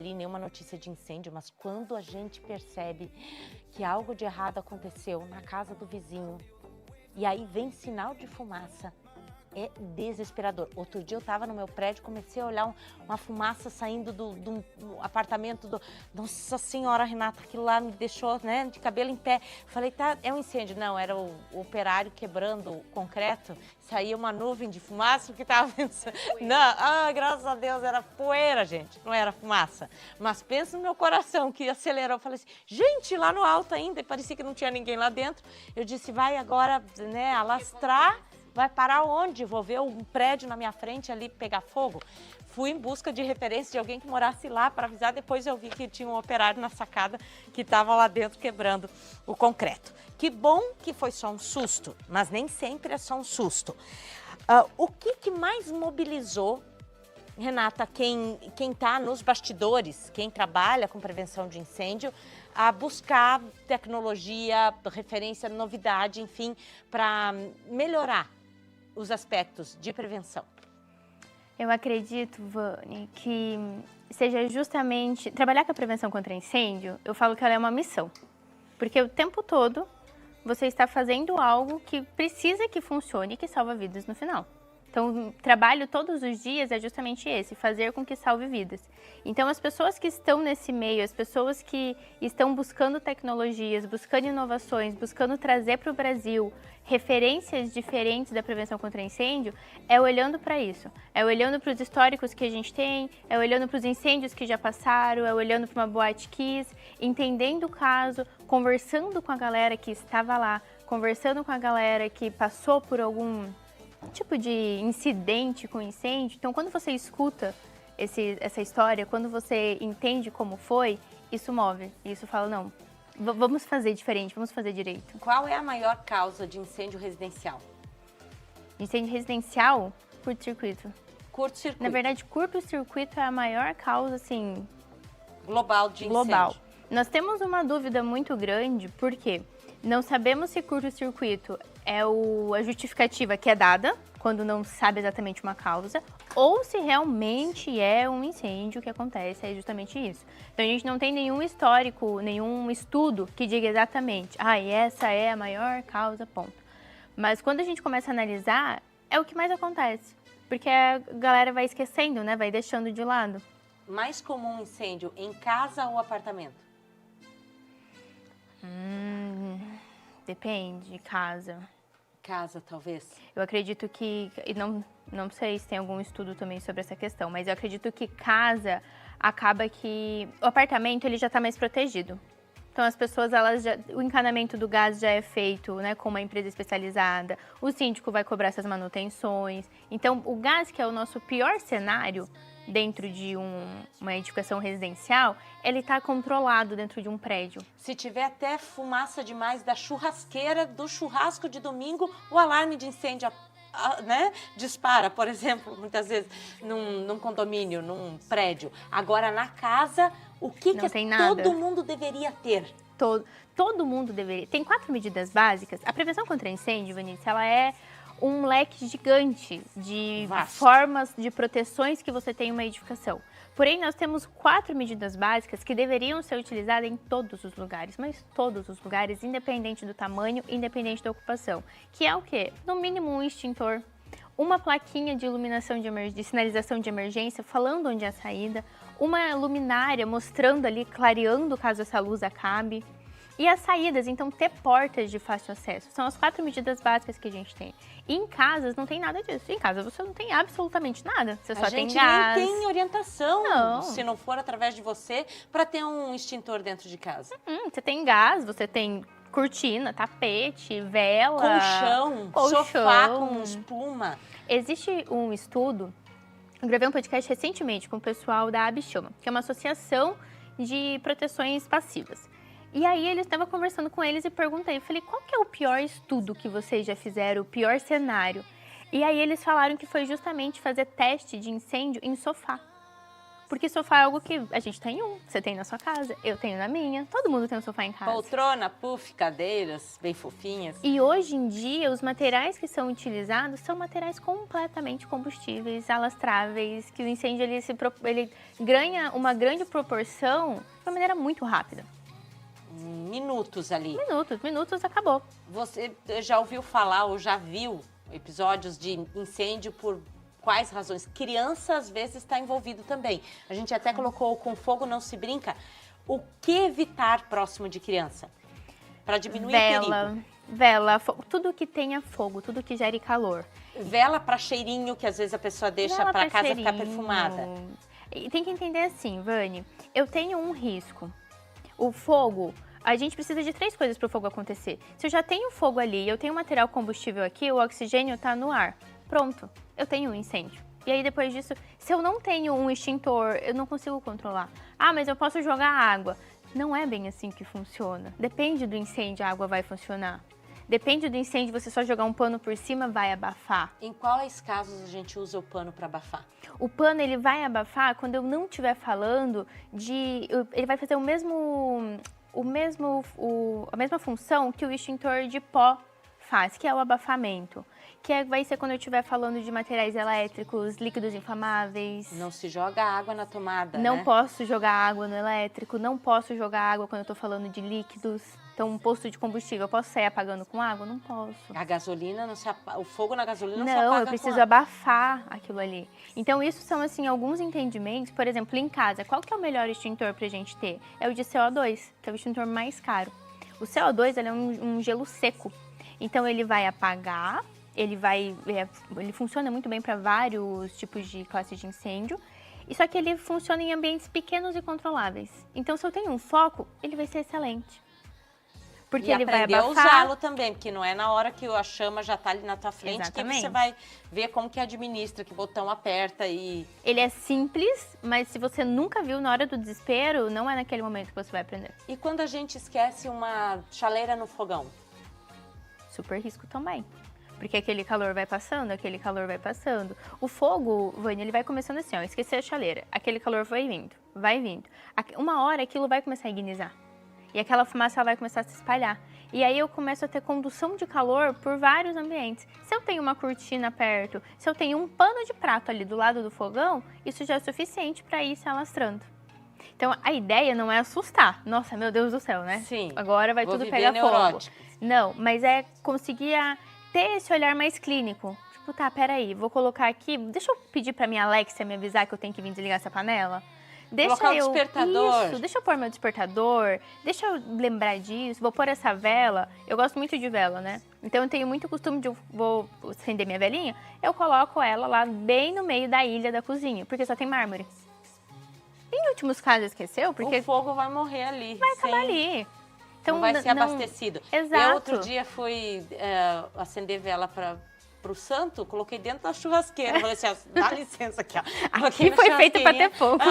li nenhuma notícia de incêndio, mas quando a gente percebe que algo de errado aconteceu na casa do vizinho, e aí vem sinal de fumaça, é desesperador. Outro dia eu estava no meu prédio, comecei a olhar uma fumaça saindo do apartamento Nossa Senhora, Renata, aquilo lá me deixou, né, de cabelo em pé. Falei, tá, é um incêndio. Não, era o operário quebrando o concreto, saía uma nuvem de fumaça, que estava pensando... Não, graças a Deus, era poeira, gente, não era fumaça. Mas pensa no meu coração, que acelerou. Falei assim, gente, lá no alto ainda, e parecia que não tinha ninguém lá dentro. Eu disse, vai agora, né, alastrar. Vai parar onde? Vou ver um prédio na minha frente ali pegar fogo? Fui em busca de referência de alguém que morasse lá para avisar. Depois eu vi que tinha um operário na sacada que estava lá dentro quebrando o concreto. Que bom que foi só um susto, mas nem sempre é só um susto. O que mais mobilizou, Renata, quem está nos bastidores, quem trabalha com prevenção de incêndio, a buscar tecnologia, referência, novidade, enfim, para melhorar os aspectos de prevenção? Eu acredito, Vani, que seja justamente... Trabalhar com a prevenção contra incêndio, eu falo que ela é uma missão. Porque o tempo todo você está fazendo algo que precisa que funcione e que salva vidas no final. Então, o trabalho todos os dias é justamente esse, fazer com que salve vidas. Então, as pessoas que estão nesse meio, as pessoas que estão buscando tecnologias, buscando inovações, buscando trazer para o Brasil referências diferentes da prevenção contra incêndio, é olhando para isso. É olhando para os históricos que a gente tem, é olhando para os incêndios que já passaram, é olhando para uma Boate Kiss, entendendo o caso, conversando com a galera que estava lá, conversando com a galera que passou por algum tipo de incidente com incêndio. Então, quando você escuta essa história, quando você entende como foi, isso move. Isso fala, não, vamos fazer diferente, vamos fazer direito. Qual é a maior causa de incêndio residencial? Incêndio residencial, curto-circuito. Curto-circuito. Na verdade, curto-circuito é a maior causa, assim... global de incêndio. Global. Nós temos uma dúvida muito grande, porque não sabemos se curto-circuito é a justificativa que é dada, quando não sabe exatamente uma causa, ou se realmente é um incêndio que acontece, é justamente isso. Então a gente não tem nenhum histórico, nenhum estudo que diga exatamente, essa é a maior causa, ponto. Mas quando a gente começa a analisar, é o que mais acontece, porque a galera vai esquecendo, né, vai deixando de lado. Mais comum incêndio em casa ou apartamento? Depende, casa. Casa, talvez? Eu acredito que, não sei se tem algum estudo também sobre essa questão, mas eu acredito que casa acaba que o apartamento ele já está mais protegido. Então as pessoas, o encanamento do gás já é feito, né, com uma empresa especializada, o síndico vai cobrar essas manutenções. Então o gás, que é o nosso pior cenário dentro de uma edificação residencial, ele está controlado dentro de um prédio. Se tiver até fumaça demais da churrasqueira, do churrasco de domingo, o alarme de incêndio, né, dispara, por exemplo, muitas vezes num condomínio, num prédio. Agora na casa, o que todo mundo deveria ter? Todo mundo deveria. Tem 4 medidas básicas. A prevenção contra incêndio, Vinícius, ela é um leque gigante de formas de proteções que você tem em uma edificação. Porém, nós temos 4 medidas básicas que deveriam ser utilizadas em todos os lugares, mas todos os lugares, independente do tamanho, independente da ocupação. Que é o quê? No mínimo um extintor, uma plaquinha de iluminação de sinalização de emergência, falando onde é a saída, uma luminária mostrando ali, clareando caso essa luz acabe. E as saídas, então, ter portas de fácil acesso. São as 4 medidas básicas que a gente tem. E em casas não tem nada disso. Em casa você não tem absolutamente nada. Você só tem gás. A gente nem tem orientação, se não for através de você, para ter um extintor dentro de casa. Você tem gás, você tem cortina, tapete, vela, colchão, sofá com espuma. Existe um estudo, eu gravei um podcast recentemente com o pessoal da Abchama, que é uma associação de proteções passivas. E aí eles estavam conversando com eles e perguntei, eu falei, qual que é o pior estudo que vocês já fizeram, o pior cenário? E aí eles falaram que foi justamente fazer teste de incêndio em sofá. Porque sofá é algo que a gente tem você tem na sua casa, eu tenho na minha, todo mundo tem um sofá em casa. Poltrona, puff, cadeiras, bem fofinhas. E hoje em dia, os materiais que são utilizados são materiais completamente combustíveis, alastráveis, que o incêndio ele ganha uma grande proporção de uma maneira muito rápida. Minutos ali. Minutos, acabou. Você já ouviu falar ou já viu episódios de incêndio por quais razões? Criança, às vezes, está envolvido também. A gente até colocou com fogo não se brinca. O que evitar próximo de criança? Para diminuir o perigo. Vela, tudo que tenha fogo, tudo que gere calor. Vela para cheirinho, que às vezes a pessoa deixa para casa ficar perfumada. E tem que entender assim, Vani, eu tenho um risco. O fogo, a gente precisa de 3 coisas para o fogo acontecer. Se eu já tenho fogo ali, eu tenho material combustível aqui, o oxigênio está no ar. Pronto, eu tenho um incêndio. E aí depois disso, se eu não tenho um extintor, eu não consigo controlar. Ah, mas eu posso jogar água. Não é bem assim que funciona. Depende do incêndio, a água vai funcionar. Depende do incêndio, você só jogar um pano por cima, vai abafar. Em quais casos a gente usa o pano para abafar? O pano, ele vai abafar quando eu não estiver falando de... Ele vai fazer a mesma função que o extintor de pó faz, que é o abafamento. Vai ser quando eu estiver falando de materiais elétricos, líquidos inflamáveis. Não se joga água na tomada, Não posso jogar água no elétrico, não posso jogar água quando eu estou falando de líquidos. Então, um posto de combustível, eu posso sair apagando com água? Não posso. A gasolina, o fogo na gasolina não se apaga com Não, eu preciso abafar aquilo ali. Então, isso são, assim, alguns entendimentos. Por exemplo, em casa, qual que é o melhor extintor pra gente ter? É o de CO2, que é o extintor mais caro. O CO2, ele é um gelo seco. Então, ele vai apagar, ele funciona muito bem para vários tipos de classes de incêndio. Só que ele funciona em ambientes pequenos e controláveis. Então, se eu tenho um foco, ele vai ser excelente. Porque ele vai abafar. E aprender a usá-lo também, porque não é na hora que a chama já está ali na tua frente que você vai ver como que administra, que botão aperta e... Ele é simples, mas se você nunca viu na hora do desespero, não é naquele momento que você vai aprender. E quando a gente esquece uma chaleira no fogão? Super risco também. Porque aquele calor vai passando, aquele calor vai passando. O fogo, Vânia, ele vai começando assim, ó, esquecer a chaleira. Aquele calor vai vindo, vai vindo. Uma hora aquilo vai começar a ignizar. E aquela fumaça vai começar a se espalhar. E aí eu começo a ter condução de calor por vários ambientes. Se eu tenho uma cortina perto, se eu tenho um pano de prato ali do lado do fogão, isso já é suficiente para ir se alastrando. Então, a ideia não é assustar. Nossa, meu Deus do céu, né? Sim. Agora vai tudo pegar fogo. Não, mas é conseguir ter esse olhar mais clínico. Tipo, tá, peraí, vou colocar aqui... Deixa eu pedir pra minha Alexa me avisar que eu tenho que vir desligar essa panela? Colocar o despertador. Isso, deixa eu pôr meu despertador, deixa eu lembrar disso, vou pôr essa vela. Eu gosto muito de vela, né? Então eu tenho muito costume de, vou acender minha velinha, eu coloco ela lá bem no meio da ilha da cozinha, porque só tem mármore. Em últimos casos esqueceu, porque... O fogo vai morrer ali. Vai acabar ali. Então, não vai ser abastecido. Exato. Eu outro dia fui acender vela pro santo, coloquei dentro da churrasqueira. Falei assim, dá licença aqui, ó. Aqui foi feito para ter fogo.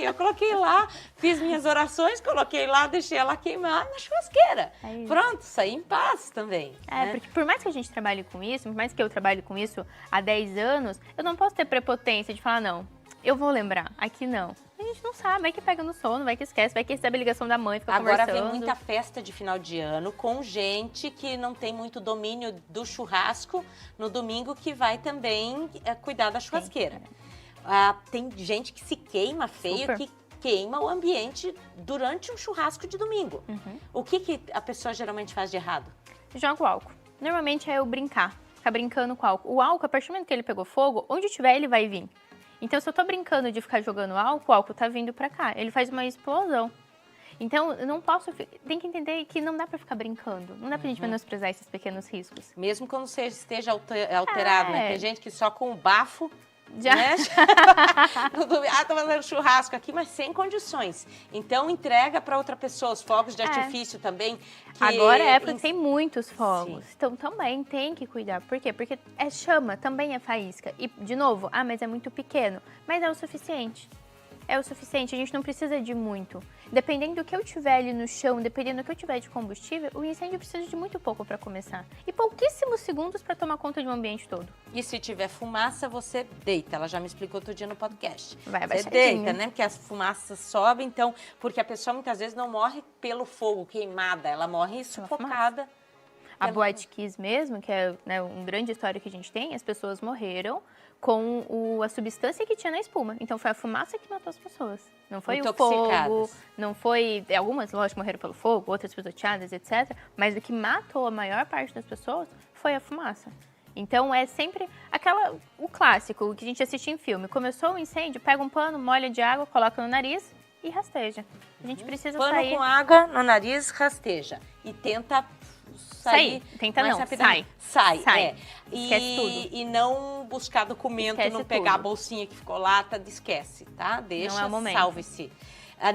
Eu coloquei lá, fiz minhas orações, coloquei lá, deixei ela queimar na churrasqueira. Pronto, saí em paz também. Né? Porque por mais que a gente trabalhe com isso, por mais que eu trabalhe com isso há 10 anos, eu não posso ter prepotência de falar, não, eu vou lembrar, aqui não. A gente não sabe, vai que pega no sono, vai que esquece, vai que recebe a ligação da mãe, fica conversando. conversando. Agora vem muita festa de final de ano com gente que não tem muito domínio do churrasco no domingo, que vai também cuidar da churrasqueira. Tem gente que se queima feio, Super. que queima o ambiente durante um churrasco de domingo. O que a pessoa geralmente faz de errado? Joga o álcool. Normalmente é eu brincar, ficar brincando com o álcool. O álcool, a partir do momento que ele pegou fogo, onde tiver ele vai vir. Então, se eu tô brincando de ficar jogando álcool, o álcool tá vindo pra cá. Ele faz uma explosão. Então, eu não posso... Tem que entender que não dá pra ficar brincando. Não dá pra gente menosprezar esses pequenos riscos. Mesmo quando você esteja alterado, né? Tem gente que só com o bafo... Já. Né? Tô fazendo churrasco aqui, mas sem condições. Então, entrega para outra pessoa os fogos de artifício também. Que agora é porque tem muitos fogos. Sim. Então, também tem que cuidar. Por quê? Porque é chama, também é faísca. E, de novo, mas é muito pequeno. Mas é o suficiente. é o suficiente, a gente não precisa de muito. Dependendo do que eu tiver ali no chão, dependendo do que eu tiver de combustível, o incêndio precisa de muito pouco para começar. E pouquíssimos segundos para tomar conta de um ambiente todo. E se tiver fumaça, você deita. Ela já me explicou outro dia no podcast. Vai você abaixadinho. deita, né? Porque as fumaças sobem, então... Porque a pessoa muitas vezes não morre pelo fogo, queimada. Ela morre sufocada. A Boate Kiss mesmo, que é, né, um grande história que a gente tem, as pessoas morreram com a substância que tinha na espuma. Então foi a fumaça que matou as pessoas. Não foi o fogo, não foi... Algumas, lógico, morreram pelo fogo, outras pisoteadas, etc. Mas o que matou a maior parte das pessoas foi a fumaça. Então é sempre o clássico, o que a gente assiste em filme. Começou o incêndio, pega um pano, molha de água, coloca no nariz e rasteja. A gente precisa sair... Pano com água no nariz, rasteja. E tenta sair. Tenta mais não, rapidamente. sai. É. Esquece tudo. E não buscar documento, Esquece não pegar tudo. a bolsinha que ficou lá, esquece, tá? Deixa, Não é o momento. salve-se.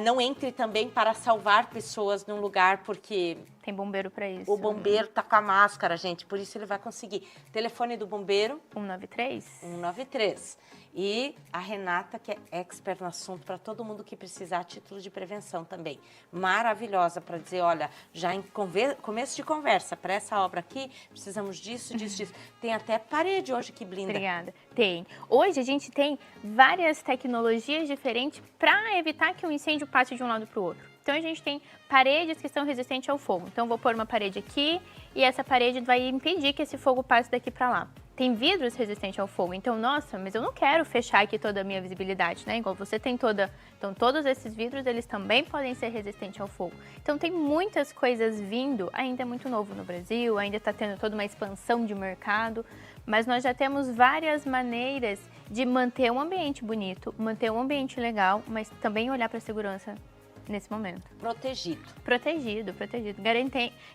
Não entre também para salvar pessoas num lugar, porque... Tem bombeiro para isso. O bombeiro tá com a máscara, gente, por isso ele vai conseguir. Telefone do bombeiro? 193. 193. E a Renata, que é expert no assunto, para todo mundo que precisar, a título de prevenção também. Maravilhosa para dizer, olha, já em começo de conversa, para essa obra aqui, precisamos disso. Tem até parede hoje que blinda. Obrigada. Tem. Hoje a gente tem várias tecnologias diferentes para evitar que o incêndio passe de um lado para o outro. Então a gente tem paredes que são resistentes ao fogo. Então eu vou pôr uma parede aqui e essa parede vai impedir que esse fogo passe daqui para lá. Tem vidros resistentes ao fogo. Então, nossa, mas eu não quero fechar aqui toda a minha visibilidade, né? Igual você tem toda... Então, todos esses vidros, eles também podem ser resistentes ao fogo. Então, tem muitas coisas vindo. Ainda é muito novo no Brasil, ainda está tendo toda uma expansão de mercado. Mas nós já temos várias maneiras de manter um ambiente bonito, manter um ambiente legal, mas também olhar para a segurança nesse momento. Protegido. Protegido.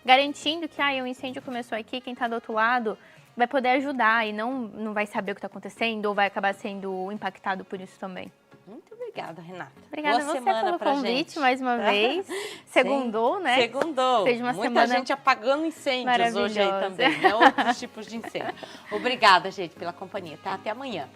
Garantindo que o incêndio começou aqui, quem está do outro lado vai poder ajudar e não vai saber o que está acontecendo ou vai acabar sendo impactado por isso também. Muito obrigada, Renata. Obrigada Boa a você pelo convite gente. Mais uma vez. Segundou, né? Segundou. Fez uma Muita semana gente apagando incêndios hoje aí também, né? Outros tipos de incêndio. Obrigada, gente, pela companhia, tá? Até amanhã.